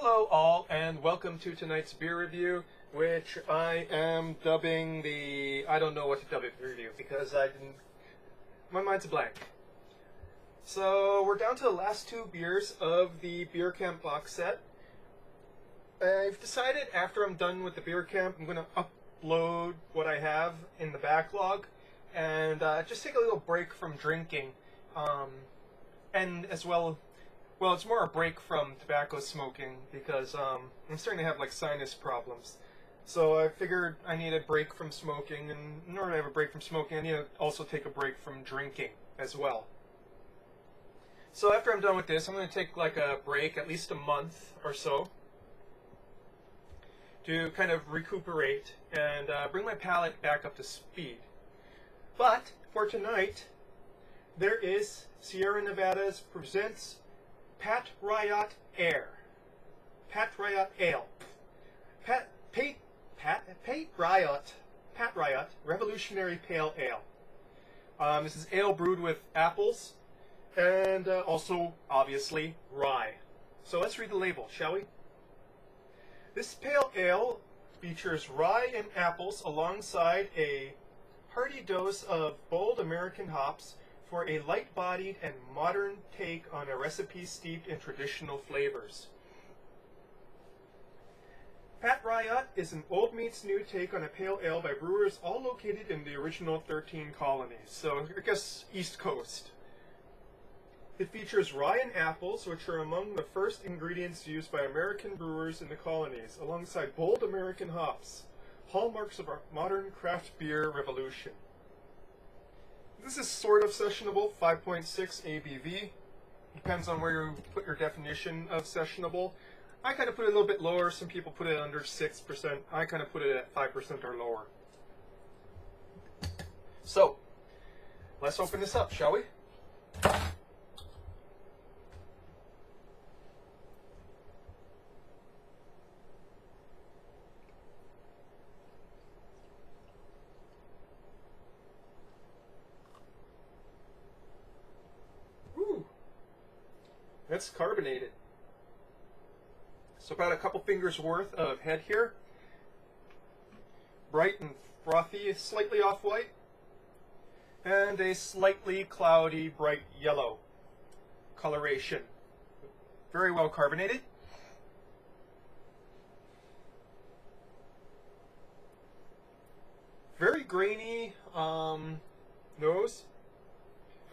Hello all, and welcome to tonight's beer review, which I am dubbing the... I don't know what to dub it review, because my mind's a blank. So, we're down to the last two beers of the Beer Camp box set. I've decided after I'm done with the Beer Camp, I'm going to upload what I have in the backlog, and just take a little break from drinking, and as well... Well, it's more a break from tobacco smoking because I'm starting to have like sinus problems. So I figured I need a break from smoking, and in order to have a break from smoking, I need to also take a break from drinking as well. So after I'm done with this, I'm going to take like a break, at least a month or so, to kind of recuperate and bring my palate back up to speed. But for tonight, there is Sierra Nevada's presents Pat Riot Ale. Pat Riot Revolutionary Pale Ale. This is ale brewed with apples and also, obviously, rye. So let's read the label, shall we? This pale ale features rye and apples alongside a hearty dose of bold American hops for a light-bodied and modern take on a recipe steeped in traditional flavors. Pat Riot is an old meets new take on a pale ale by brewers all located in the original 13 colonies, so I guess East Coast. It features rye and apples, which are among the first ingredients used by American brewers in the colonies, alongside bold American hops, hallmarks of our modern craft beer revolution. This is sort of sessionable, 5.6 ABV. Depends on where you put your definition of sessionable. I kind of put it a little bit lower. Some people put it under 6%. I kind of put it at 5% or lower. So, let's open this up, shall we? It's carbonated. So about a couple fingers worth of head here. Bright and frothy, slightly off-white. And a slightly cloudy, bright yellow coloration. Very well carbonated. Very grainy nose.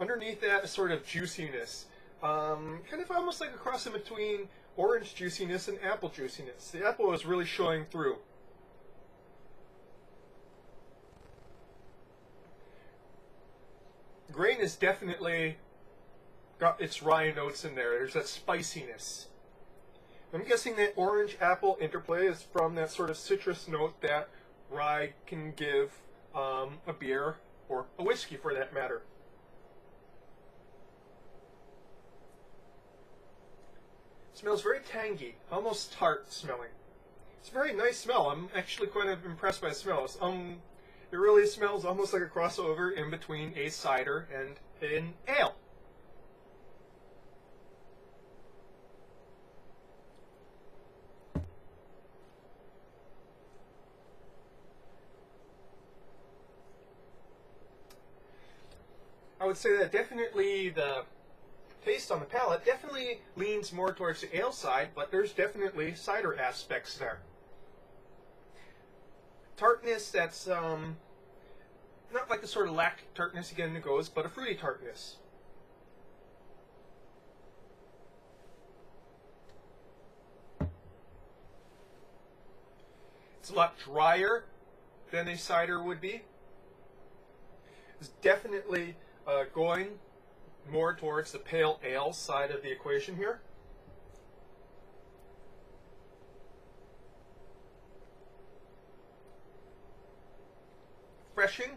Underneath that is sort of juiciness. Kind of almost like a cross in between orange juiciness and apple juiciness. The apple is really showing through. Grain has definitely got its rye notes in there. There's that spiciness. I'm guessing that orange apple interplay is from that sort of citrus note that rye can give a beer, or a whiskey for that matter. Smells very tangy, almost tart smelling. It's a very nice smell. I'm actually quite impressed by the smell. It really smells almost like a crossover in between a cider and an ale. I would say that definitely the taste on the palate definitely leans more towards the ale side, but there's definitely cider aspects there. Tartness that's not like the sort of lactic tartness again it goes, but a fruity tartness. It's a lot drier than a cider would be. It's definitely going more towards the pale ale side of the equation here. Refreshing.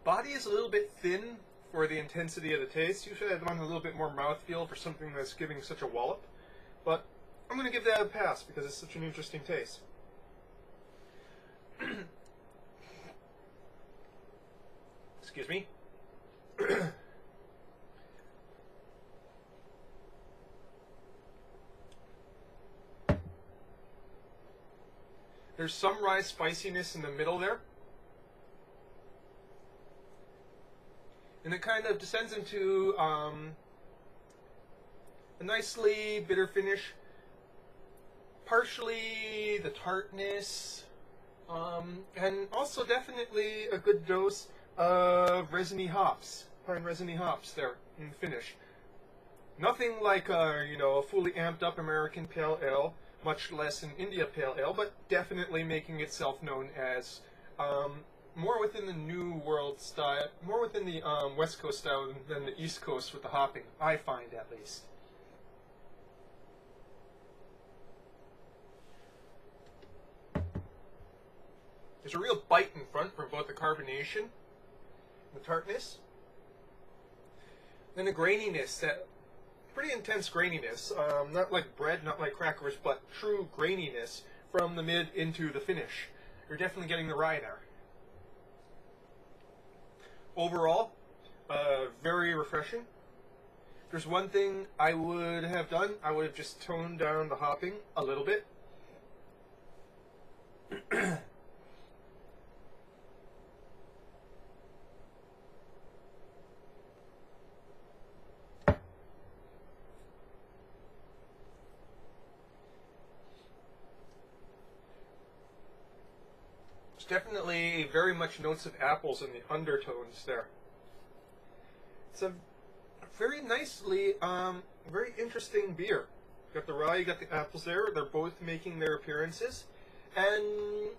Body is a little bit thin for the intensity of the taste. Usually I'd want a little bit more mouthfeel for something that's giving such a wallop. But I'm going to give that a pass because it's such an interesting taste. Excuse me. There's some rye spiciness in the middle there. And it kind of descends into a nicely bitter finish. Partially the tartness, and also definitely a good dose of resiny hops, pine resiny hops there in the finish. Nothing like a fully amped up American Pale Ale, much less an India Pale Ale, but definitely making itself known as more within the New World style, more within the West Coast style than the East Coast with the hopping, I find at least. There's a real bite in front from both the carbonation, the tartness, and the graininess, that pretty intense graininess, not like bread, not like crackers, but true graininess from the mid into the finish. You're definitely getting the rye there. Overall, very refreshing. If there's one thing I would have done, I would have just toned down the hopping a little bit. There's definitely very much notes of apples in the undertones there. It's a very nicely, very interesting beer. You got the rye, you got the apples there. They're both making their appearances. And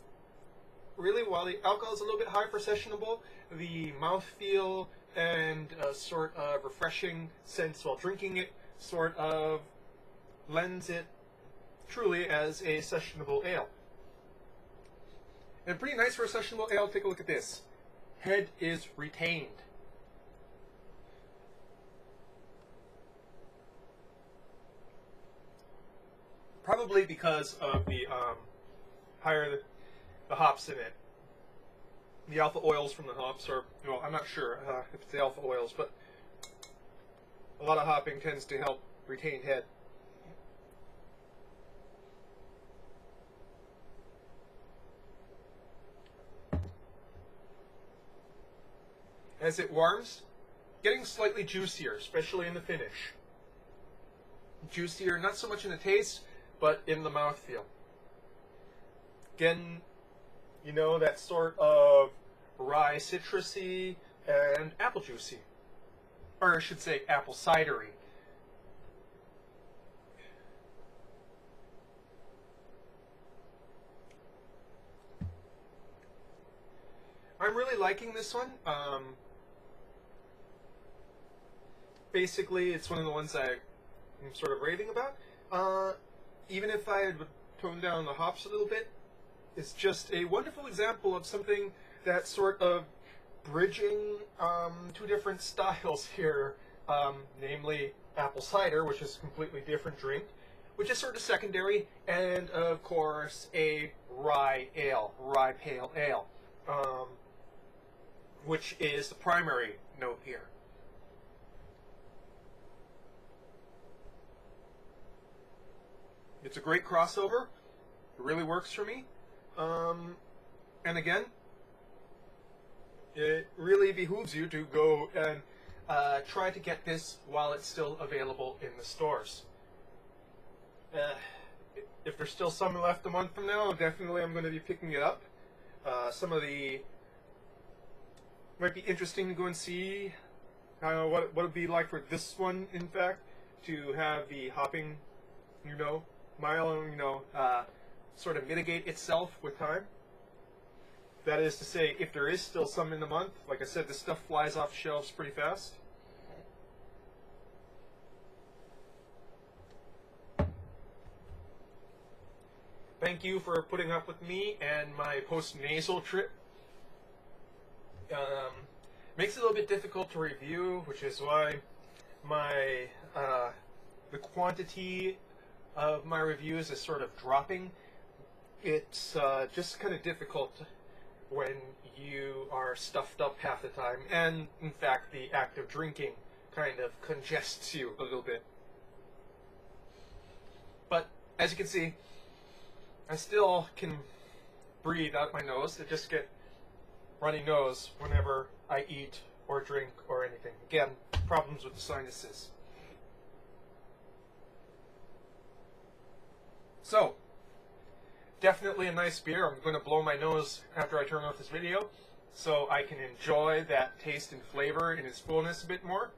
really, while the alcohol is a little bit high for sessionable, the mouthfeel and sort of refreshing sense while drinking it sort of lends it truly as a sessionable ale. And pretty nice for a sessionable ale. Take a look at this. Head is retained. Probably because of the higher the hops in it. The alpha oils from the hops are, well, I'm not sure if it's the alpha oils, but a lot of hopping tends to help retain head. As it warms, getting slightly juicier, especially in the finish. Juicier, not so much in the taste, but in the mouthfeel. Again, you know, that sort of rye citrusy and apple juicy. Or I should say apple cidery. I'm really liking this one. Basically, it's one of the ones I'm sort of raving about. Even if I had toned down the hops a little bit, it's just a wonderful example of something that's sort of bridging two different styles here, namely apple cider, which is a completely different drink, which is sort of secondary, and of course a rye ale, rye pale ale, which is the primary note here. It's a great crossover. It really works for me. And again, it really behooves you to go and try to get this while it's still available in the stores. If there's still some left a month from now, definitely I'm going to be picking it up. Some of the might be interesting to go and see what it would be like for this one, in fact, to have the hopping, sort of mitigate itself with time. That is to say, if there is still some in the month, like I said, this stuff flies off shelves pretty fast. Thank you for putting up with me and my post-nasal trip. Makes it a little bit difficult to review, which is why the quantity of my reviews is sort of dropping. It's just kind of difficult when you are stuffed up half the time, and in fact the act of drinking kind of congests you a little bit. But as you can see, I still can breathe out my nose. I just get runny nose whenever I eat or drink or anything. Again, problems with the sinuses. So, definitely a nice beer. I'm going to blow my nose after I turn off this video so I can enjoy that taste and flavor in its fullness a bit more.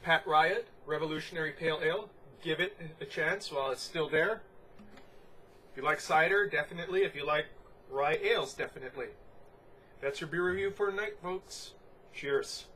Pat Riot Revolutionary Pale Ale. Give it a chance while it's still there. If you like cider, definitely. If you like rye ales, definitely. That's your beer review for tonight, folks. Cheers.